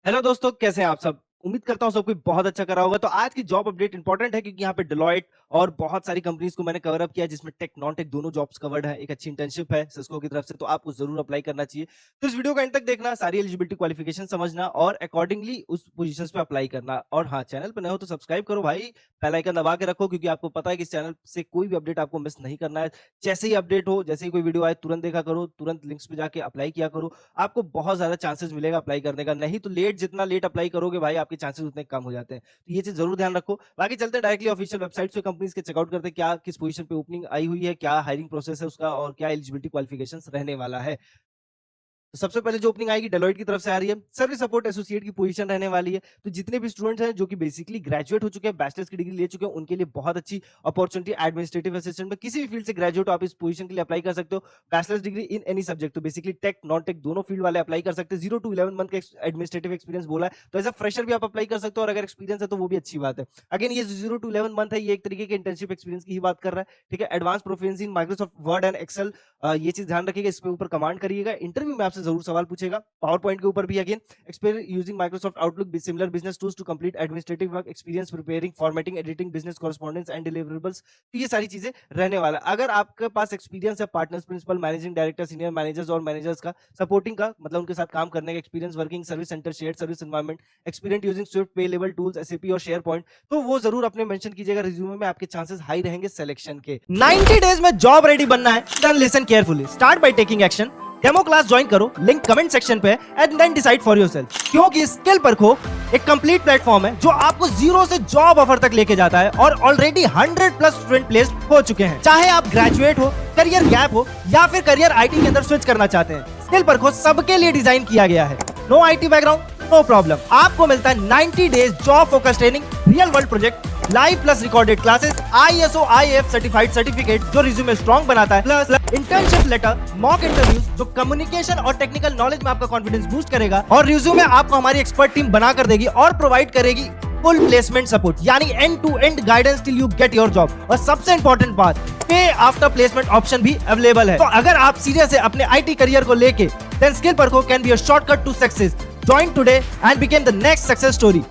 Hello दोस्तों, कैसे हैं आप सब? उम्मीद करता हूँ सब कोई बहुत अच्छा कर रहा होगा। तो आज की जॉब अपडेट इंपॉर्टेंट है क्योंकि यहाँ पे डेलॉयट और बहुत सारी कंपनीज को मैंने कवर अप किया, जिसमें टेक नॉन टेक दोनों जॉब्स कवर्ड है। एक अच्छी इंटर्नशिप है सिस्को की तरफ से, तो आपको जरूर अप्लाई करना चाहिए। तो इस वीडियो को एंड तक देखना, सारी एलिजिबिलिटी क्वालिफिकेशन समझना और अकॉर्डिंगली उस पोजीशंस पे अप्लाई करना। और हाँ, चैनल पर नए हो तो सब्सक्राइब करो भाई, बेल आइकन दबा के रखो, क्योंकि आपको पता है कि इस चैनल से कोई भी अपडेट आपको मिस नहीं करना है। जैसे ही अपडेट हो, जैसे ही कोई वीडियो आए, तुरंत देखा करो, तुरंत लिंक्स पे जाके अप्लाई किया करो। आपको बहुत ज्यादा चांसेस मिलेगा अप्लाई करने का। नहीं तो लेट, जितना लेट अप्लाई करोगे भाई, आपके चांसेस उतने कम हो जाते हैं। तो ये चीज जरूर ध्यान रखो। बाकी चलते हैं डायरेक्टली ऑफिशियल वेबसाइट पे कंपनीज के चेकआउट करते हैं, क्या किस पोजीशन पे ओपनिंग आई हुई है, क्या हायरिंग प्रोसेस है उसका, और क्या एलिजिबिलिटी क्वालिफिकेशंस रहने वाला है। तो सबसे पहले जो ओपनिंग आएगी डेलॉइट की तरफ से आ रही है, सर्विस सपोर्ट एसोसिएट की पोजीशन रहने वाली है। तो जितने भी स्टूडेंट्स हैं जो कि बेसिकली ग्रेजुएट हो चुके हैं, बैचलर्स की डिग्री ले चुके हैं, उनके लिए बहुत अच्छी अपॉर्चुनिटी। एडमिनिस्ट्रेटिव असिस्टेंट में किसी भी फील्ड से ग्रेजुएट हो, आप इस पोजीशन के लिए अप्लाई कर सकते हो। Bachelors degree in any subject, तो बेसिकली टेक नॉन टेक दोनों फील्ड वाले अप्लाई कर सकते हैं। 0 to 11 मंथ का एडमिनिस्ट्रेटिव एक्सपीरियंस बोला है, तो एज अ फ्रेशर भी आप अप्लाई कर सकते हो, और अगर एक्सपीरियंस है तो वो भी अच्छी बात है। अगेन ये 0 to 11 मंथ है, ये एक तरीके के इंटर्नशिप एक्सपीरियंस की ही बात कर रहा है। ठीक है, advance proficiency in Microsoft Word and Excel, ये चीज ध्यान रखिएगा, इसके ऊपर कमांड करिएगा। इंटरव्यू में आपसे जरूर सवाल पूछेगा। पावर पॉइंट के ऊपर भी again experience using Microsoft Outlook, similar business tools to complete administrative work, experience preparing, formatting, editing, business correspondence and deliverables. तो ये सारी चीजें रहने वाला। अगर आपके पास एक्सपीरियंस है partners, principal, managing director, senior managers और मैनेजर्स का सपोर्टिंग का, मतलब उनके साथ काम करने का experience, working service centre, shared service environment, experience using Swift, pay level tools, SAP और शेयर पॉइंट, तो वो जरूर अपने मेंशन कीजिएगा रिज्यूमे में। आपके चांसेस हाई रहेंगे सिलेक्शन के। 90 डेज में जॉब रेडी बनना है, then listen carefully, start by taking action. Demo class join करो, लिंक कमेंट सेक्शन पे, and then decide for yourself. क्योंकि स्किल परखो एक कंप्लीट प्लेटफॉर्म है जो आपको जीरो से जॉब ऑफर तक लेके जाता है, और ऑलरेडी 100+ स्टूडेंट प्लेस्ड हो चुके हैं। चाहे आप ग्रेजुएट हो, करियर गैप हो, या फिर करियर आईटी के अंदर स्विच करना चाहते हैं, स्किल परखो सबके लिए डिजाइन किया गया है। No IT background, no problem, आपको मिलता है 90 days job focus training, real world project, live plus recorded classes, ISO IAF certified certificate जो रिज्यूमे स्ट्रॉन्ग बनाता है, plus internship letter, mock interviews जो कम्युनिकेशन और टेक्निकल नॉलेज में आपका कॉन्फिडेंस बूस्ट करेगा, और रिज्यूमे आपको हमारी एक्सपर्ट टीम बना कर देगी और प्रोवाइड करेगी फुल प्लेसमेंट सपोर्ट, यानी end to end guidance till you get your job. और सबसे इंपॉर्टेंट बात, पे आफ्टर प्लेसमेंट ऑप्शन भी अवेलेबल है। तो अगर आप सीरियस है अपने आईटी करियर को लेके, देन स्किल परखो can be a shortcut to success. Join today and became the next success story.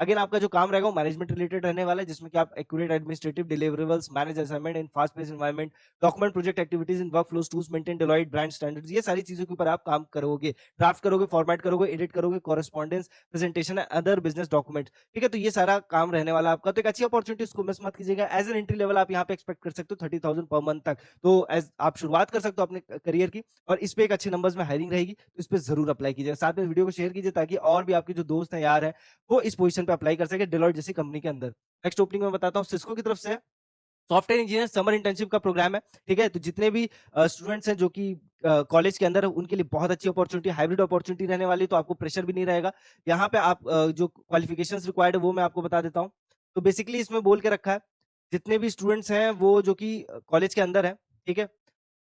Again आपका जो काम रहेगा वो मैनेजमेंट रिलेटेड रहने वाला है, जिसमें कि आप accurate administrative deliverables, manage assignment in fast paced environment, document project activities in work flows tools, maintain Deloitte brand standards, ये सारी चीजों के ऊपर आप काम करोगे। ड्राफ्ट करोगे, फॉर्मेट करोगे, एडिट करोगे, correspondence, presentation, other business document. ठीक है, तो ये सारा काम रहने वाला आपका। तो एक अच्छी अपॉर्चुनिटी, इसको मिस मत कीजिएगा। एज एन एंट्री लेवल आप यहाँ पे एक्सपेक्ट कर सकते हो 30,000 पर मंथ तक। तो एज आप शुरुआत कर सकते हो अपने करियर की, और इस पे एक अच्छे नंबर्स में हायरिंग रहेगी, तो इस पे जरूर अप्लाई कीजिएगा। साथ में वीडियो को शेयर कीजिए ताकि और भी आपके जो दोस्त हैं, यार हैं, वो इस पोजीशन पे अप्लाई कर सके डेलॉइट जैसी कंपनी के अंदर। नेक्स्ट ओपनिंग में बताता हूँ, सिस्को की तरफ से सॉफ्टवेयर इंजीनियर समर इंटर्नशिप का प्रोग्राम है। ठीक है, तो जितने भी स्टूडेंट्स हैं जो कि कॉलेज के अंदर है, उनके लिए बहुत अच्छी अपॉर्चुनिटी, हाइब्रिड अपॉर्चुनिटी रहने वाली है, तो आपको प्रेशर भी नहीं रहेगा। यहाँ पे आप जो क्वालिफिकेशंस रिक्वायर्ड है वो मैं आपको बता देता हूँ। तो बेसिकली इसमें बोल के रखा है, जितने भी स्टूडेंट्स हैं वो जो कि कॉलेज के अंदर है, ठीक है,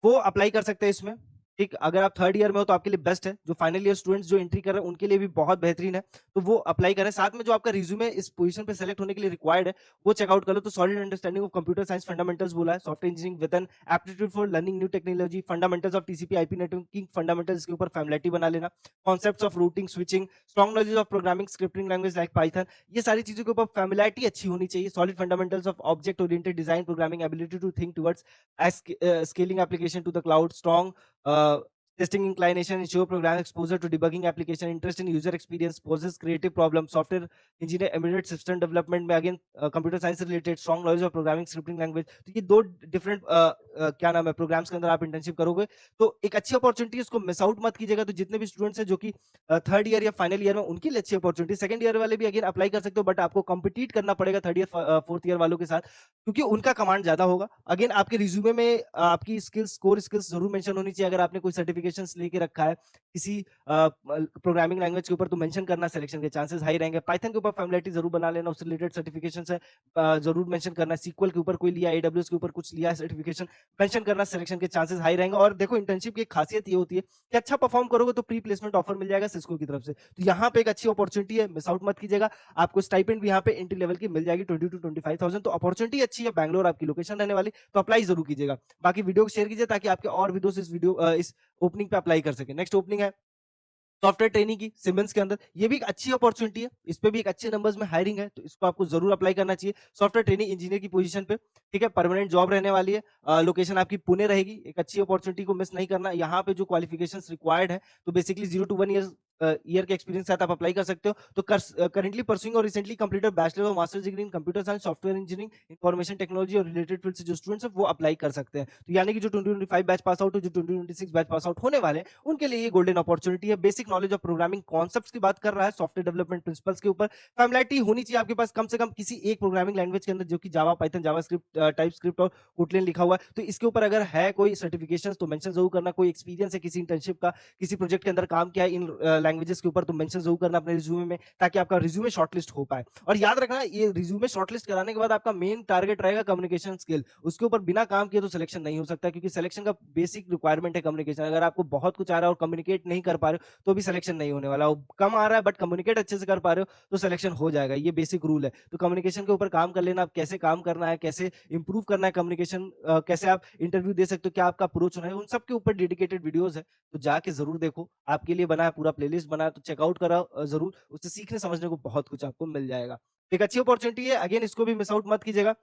वो अप्लाई कर सकते हैं इसमें। ठीक, अगर आप थर्ड ईयर में हो तो आपके लिए बेस्ट है। जो फाइनल ईयर स्टूडेंट्स जो एंट्री कर रहे हैं उनके लिए भी बहुत बेहतरीन है, तो वो अप्लाई करें। साथ में जो आपका रिज्यूमे इस पोजीशन पे सेलेक्ट होने के लिए रिक्वायर्ड है, वो चेकआउट कर लो। तो solid understanding of computer science fundamentals बोला है, software engineering with an aptitude for learning new technology, fundamentals of TCP IP networking fundamentals के ऊपर फैमिलिटी बना लेना, concepts of routing switching, strong knowledge of programming scripting language like Python, ये सारी चीजों के ऊपर फैमिलिटी अच्छी होनी चाहिए। Solid fundamentals of object oriented design programming, ability to think towards scaling application to the cloud, strong testing inclination, ensure program exposure to debugging application, interest in user experience, poses creative problem, software engineer, embedded system development में again computer science related, strong knowledge of programming scripting language। तो ये दो different क्या नाम है programmes के अंदर आप इंटर्नशिप करोगे, तो एक अच्छी अपॉर्चुनिटी, इसको मिस आउट मत कीजिएगा। तो जितने भी स्टूडेंट्स हैं जो कि थर्ड ईयर या फाइनल ईयर में, उनके लिए अच्छी अपॉर्चुनिटी। सेकंड ईयर वाले भी अगेन अप्लाई कर सकते हो, बट आपको कम्पिटिट करना पड़ेगा थर्ड ईयर फोर्थ ईयर वालों के साथ, क्योंकि उनका कमांड ज्यादा होगा। अगेन आपके रिज्यूमे में आपकी स्किल्स, कोर स्किल्स जरूर मेंशन होनी चाहिए। अगर आपने कोई सर्टिफिकेशंस लेके रखा है किसी प्रोग्रामिंग लैंग्वेज के ऊपर, तो मेंशन करना, सिलेक्शन के चांसेस हाई रहेंगे। पाइथन के ऊपर फैमिलिटी जरूर बना लेना, उससे रिलेटेड सर्टिफिकेशंस है जरूर मेंशन करना। सीक्वल के ऊपर कोई लिया, एडब्ल्यूएस के ऊपर कुछ लिया है सर्टिफिकेशन, मेंशन करना, सिलेक्शन के चांसेस हाई रहेंगे। और देखो, इंटर्नशिप की एक खासियत ये होती है कि अच्छा परफॉर्म करोगे तो प्री प्लेसमेंट ऑफर मिल जाएगा सिस्को की तरफ से। तो यहाँ पे एक अच्छी अपॉर्चुनिटी है, मिस आउट मत कीजिएगा। आपको स्टाइपेंड भी यहाँ पे एंट्री लेवल की मिल जाएगी 20 to 25,000। तो अपॉर्चुनिटी अच्छी है, बैंगलोर आपकी लोकेशन रहने वाली, तो अप्लाई जरूर कीजिएगा। बाकी वीडियो को शेयर कीजिए ताकि आपके और भी दोस्त इस ओपनिंग पे अप्लाई कर सके। नेक्स्ट ओपनिंग है सॉफ्टवेयर ट्रेनिंग की सिमेंस के अंदर, ये भी एक अच्छी अपॉर्चुनिटी है। इस पे भी एक अच्छे नंबर्स में हायरिंग है, तो इसको आपको ज़रूर अप्लाई करना चाहिए। सॉफ्टवेयर ट्रेनिंग इंजीनियर की पोजीशन पे, ठीक है? परमानेंट जॉब रहने वाली है। लोकेशन आपकी पुणे रहेगी। एक अच्छी अपॉर्चुनिटी को मिस नहीं करना। यहाँ पे जो क्वालिफिकेशंस रिक्वायर्ड है, तो बेसिकली 0 टू 1 ईयर के एक्सपीरियंस के साथ आप अप्लाई कर सकते हो। तो करंटली परस्यूइंग और रिसेंटली कंप्लीटेड बैचलर और masters degree in computer science, software engineering, information technology और रिलेटेड फील्ड से जो स्टूडेंट्स हैं, वो अप्लाई कर सकते हैं। तो यानी कि जो 2025 बैच पास आउट, जो 2026 बैच पास आउट होने वाले हैं, उनके लिए ये गोल्डन अपॉर्चुनिटी है। Basic knowledge of programming concepts की बात कर रहा है, सॉफ्टवेयर डेवलपमेंट प्रिंसिपल्स के ऊपर फैमिलियरिटी होनी चाहिए आपके पास कम से कम किसी एक प्रोग्रामिंग लैंग्वेज के अंदर, जो कि जावा, पाइथन, जावास्क्रिप्ट, टाइपस्क्रिप्ट और कोटलिन लिखा हुआ है। तो इसके ऊपर अगर है कोई सर्टिफिकेशंस तो मेंशन जरूर करना, कोई एक्सपीरियंस है किसी इंटर्नशिप का, किसी प्रोजेक्ट के अंदर काम किया है इन लैंग्वेजेस के ऊपर, तो मेंशन जरूर करना अपने रिज्यूमे में, ताकि आपका रिज्यूमे शॉर्टलिस्ट हो पाए। और याद रखना, ये रिज्यूमे शॉर्टलिस्ट कराने के बाद आपका मेन टारगेट रहेगा कम्युनिकेशन स्किल। उसके ऊपर बिना काम किए तो सिलेक्शन नहीं हो सकता, क्योंकि सिलेक्शन का बेसिक रिक्वायरमेंट है कम्युनिकेशन। अगर आपको बहुत कुछ आ रहा है और कम्युनिकेट नहीं कर पा रहे हो, तो भी सिलेक्शन नहीं होने वाला। कम आ रहा है बट कम्युनिकेट अच्छे से कर पा रहे हो, तो सिलेक्शन हो जाएगा। ये बेसिक रूल है। तो कम्युनिकेशन के ऊपर काम कर लेना, आप कैसे काम करना है, कैसे इंप्रूव करना है कम्युनिकेशन, कैसे आप इंटरव्यू दे सकते हो, क्या आपका अप्रोच होना है, उन सब के ऊपर डेडिकेटेड वीडियोस है। तो जाके जरूर देखो, आपके लिए बना है, पूरा प्लेलिस्ट बना है, तो चेकआउट करा जरूर। उससे सीखने समझने को बहुत कुछ आपको मिल जाएगा। एक अच्छी अपॉर्चुनिटी है, अगेन इसको भी मिस आउट मत कीजिएगा।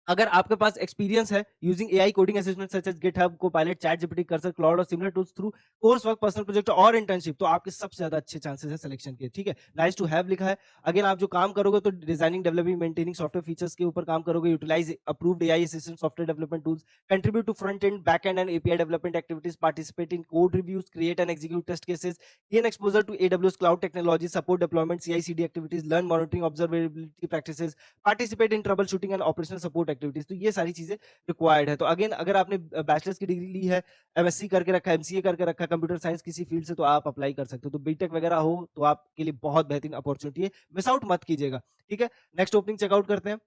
अगर आपके पास एक्सपीरियंस है using AI coding assistant such as GitHub, Copilot, ChatGPT, Cursor, Claude और similar tools through course work, personal project और इंटर्नशिप, तो आपके सबसे ज्यादा अच्छे चांसेस है सिलेक्शन के। ठीक है, नाइस टू हैव लिखा है। अगेन आप जो काम करोगे, तो designing, developing, maintaining software features के ऊपर काम करोगे, utilize approved AI assistant software development tools, contribute to front end, back end API development activities, participate in code reviews, create and execute test cases, gain exposure to AWS cloud technology, support deployment, CI CD activities, learn monitoring observability practices, participate in troubleshooting and operational support activities. तो ये सारी चीजें required है। तो again अगर आपने bachelors की degree ली है, एमएससी करके रखा है, एमसीए करके रखा है, कंप्यूटर साइंस किसी फील्ड से, तो आप अप्लाई कर सकते हो। तो बीटेक वगैरह हो तो आपके लिए बहुत बेहतरीन अपॉर्चुनिटी है, मिस आउट मत कीजिएगा। ठीक है, नेक्स्ट ओपनिंग चेकआउट करते हैं।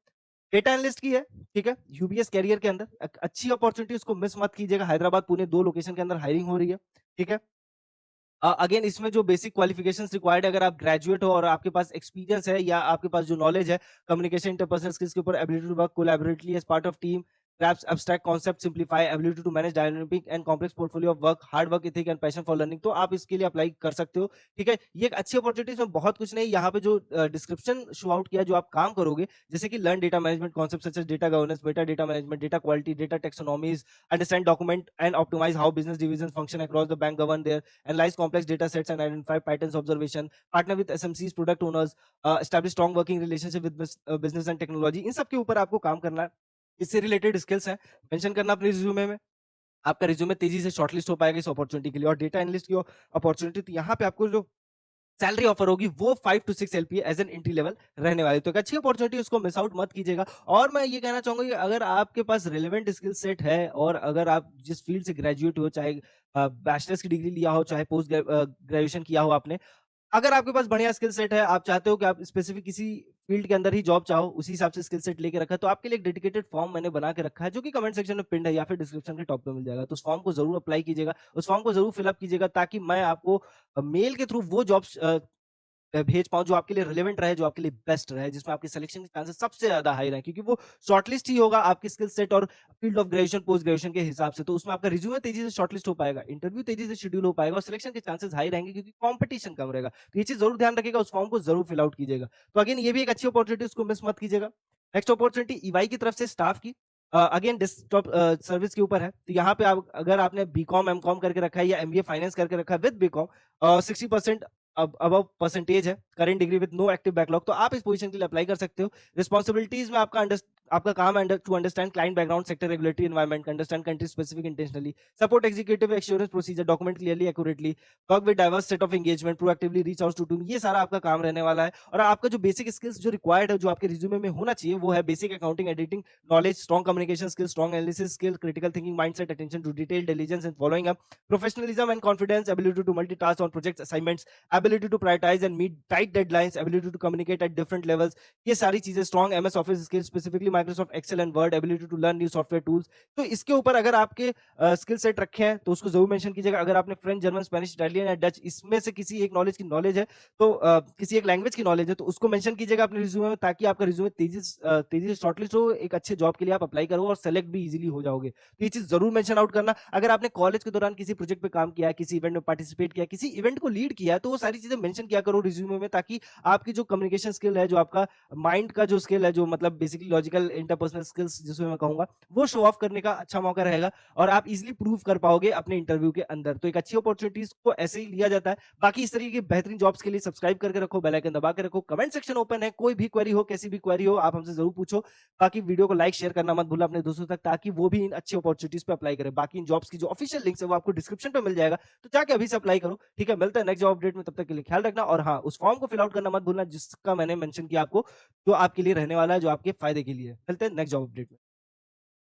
डेटा एनालिस्ट की है, ठीक है, यूबीएस कैरियर के अंदर अच्छी अपॉर्चुनिटी, उसको मिस मत कीजिएगा। हैदराबाद, पुणे, 2 लोकेशन के अंदर हायरिंग हो रही है। ठीक है, अगेन इसमें जो बेसिक क्वालिफिकेशंस रिक्वायर्ड है, अगर आप ग्रेजुएट हो और आपके पास एक्सपीरियंस है, या आपके पास जो नॉलेज है कम्युनिकेशन, इंटरपर्सनल स्किल्स के ऊपर, ability to work collaboratively as part of team, grasp abstract concept, simplify, ability to manage dynamic and complex portfolio of work, hard work ethic and passion for learning, तो आप इसके लिए apply कर सकते हो। ठीक है, ये एक अच्छी अपॉर्चुनिटी, इसमें बहुत कुछ नहीं। यहाँ पे जो डिस्क्रिप्शन शो आउट किया, जो आप काम करोगे, जैसे कि learn data management concept such as data governance, meta data management, data quality, data taxonomies, understand document and optimise how business division function across the bank, govern their, analyse complex data sets and identify patterns observation, partner with SMCs, product owners, establish strong working relationship with business and technology. इन सब के ऊपर आपको काम करना है। इससे related skills हैं, मेंशन करना अपने रिज्यूमे में। आपका रिज्यूमे तेजी से शॉर्टलिस्ट हो पाएगा इस अपॉर्चुनिटी के लिए। और डेटा एनालिस्ट की अपॉर्चुनिटी, तो यहाँ पे आपको जो सैलरी ऑफर होगी, वो 5 to 6 LPA as an entry level रहने वाली। तो एक अच्छी अपॉर्चुनिटी, उसको मिस आउट मत कीजिएगा। और मैं ये कहना चाहूंगा कि अगर आपके पास रिलेवेंट स्किल सेट है, और अगर आप जिस फील्ड से ग्रेजुएट हो, चाहे बैचलर्स की डिग्री लिया हो, चाहे पोस्ट ग्रेजुएशन किया हो आपने, अगर आपके पास बढ़िया स्किल सेट है, आप चाहते हो कि आप स्पेसिफिक किसी फील्ड के अंदर ही जॉब चाहो, उसी हिसाब से स्किल सेट लेके रखा है, तो आपके लिए एक डेडिकेटेड फॉर्म मैंने बना के रखा है, जो कि कमेंट सेक्शन में पिन्ड है, या फिर डिस्क्रिप्शन के टॉप पे मिल जाएगा। तो उस फॉर्म को जरूर अप्लाई कीजिएगा, उस फॉर्म को जरूर फिलअप कीजिएगा, ताकि मैं आपको मेल के थ्रू वो जॉब्स भेज पाऊँ जो आपके लिए रिलेवेंट रहे, जो आपके लिए बेस्ट रहे, जिसमें आपके सिलेक्शन के चांसेस सबसे ज़्यादा हाई रहे, क्योंकि वो शॉर्टलिस्ट ही होगा आपके स्किल सेट और field of graduation, post graduation के हिसाब से। तो उसमें आपका रिज्यूमे तेजी से शॉर्टलिस्ट हो पाएगा, इंटरव्यू तेजी से शेड्यूल हो पाएगा, और सिलेक्शन के चांसेस हाई रहेंगे, क्योंकि कॉम्पिटिशन कम रहेगा। तो ये चीज़ जरूर ध्यान रखिएगा, उस फॉर्म को जरूर फिल आउट कीजिएगा। तो अगेन ये भी एक अच्छी अपॉर्चुनिटी, उसको मिस मत कीजिएगा। नेक्स्ट अपॉर्चुनिटी ईवाई की तरफ से स्टाफ की, अगेन डेस्कटॉप सर्विस के ऊपर है। तो यहाँ पे आप, अगर आपने बीकॉम एमकॉम करके रखा है, या एमबीए फाइनेंस करके रखा है विद बीकॉम, 60% अबव परसेंटेज है, current degree with no active backlog, तो आप इस पोजीशन के लिए अप्लाई कर सकते हो। रिस्पांसिबिलिटीज में आपका काम है to understand client background, sector, regulatory environment, understand country specific intentionally, support executive assurance procedure, document clearly accurately, work with diverse set of engagement, proactively reach out to team. ये सारा आपका काम रहने वाला है। और आपका जो बेसिक स्किल्स जो रिक्वायर्ड है, जो आपके रिज्यूमे में होना चाहिए, वो है basic accounting, editing knowledge, strong communication skills, strong analysis skill, critical thinking mindset, attention to detail, diligence in following up, professionalism and confidence, ability to multitask on projects, assignments, ability to prioritize and meet tight deadlines, ability to communicate at different levels, ये सारी चीजें, strong MS Office skills, specifically Microsoft Excel and Word, ability to learn new software tools. तो इसके ऊपर अगर आपके skill set रखे हैं तो उसको ज़रूर मेंशन कीजिएगा। अगर आपने फ्रेंच, जर्मन, स्पेनिश, इटालियन या डच इसमें से किसी एक नॉलेज है तो किसी एक लैंग्वेज की नॉलेज है तो उसको मेंशन कीजिएगा अपने रिज्यूमे में, ताकि आपका रिज्यूमे तेज़ी से शॉर्टलिस्ट हो, एक अच्छे जॉब के लिए आप अप्लाई करो और सेलेक्ट भी ईज़िली हो जाओगे। तो ये चीज़ ज़रूर मेंशन आउट करना। अगर आपने कॉलेज के दौरान किसी प्रोजेक्ट पे काम किया है, किसी इवेंट में पार्टिसिपेट किया है, किसी इवेंट को लीड किया है, तो वो सारी चीज़ें मेंशन किया करो रिज्यूमे में, ताकि आपकी जो कम्युनिकेशन स्किल है, जो आपका माइंड का जो स्किल है, जो मतलब बेसिकली लॉजिकल इंटरपर्सनल स्किल्स जिसमें मैं कहूँगा, वो शो ऑफ करने का अच्छा मौका रहेगा और आप इज़िली प्रूव कर पाओगे अपने इंटरव्यू के अंदर। तो एक अच्छी अपॉर्चुनिटीज़ को ऐसे ही लिया जाता है। बाकी इस तरीके की बेहतरीन जॉब्स के लिए सब्सक्राइब करके रखो, बेल आइकन दबा के रखो। कमेंट सेक्शन ओपन है, कोई भी क्वेरी हो, कैसी भी क्वेरी हो, आप हमसे ज़रूर पूछो। बाकी वीडियो को लाइक, शेयर करना मत भूलना अपने दोस्तों तक, ताकि वो भी इन अच्छी अपॉर्चुनिटीज़ पे अप्लाई करें। बाकी इन जॉब्स की जो ऑफिशियल लिंक्स है वो आपको डिस्क्रिप्शन पे मिल जाएगा, तो जाके अभी से अप्लाई करो। ठीक है, मिलते हैं नेक्स्ट जॉब अपडेट में, तब तक के लिए ख्याल रखना। और हाँ, उस फॉर्म को फिल आउट करना मत भूलना जिसका मैंने मेंशन किया आपको, जो आपके लिए रहने वाला है, जो आपके फायदे के लिए है। मिलते हैं नेक्स्ट जॉब अपडेट में।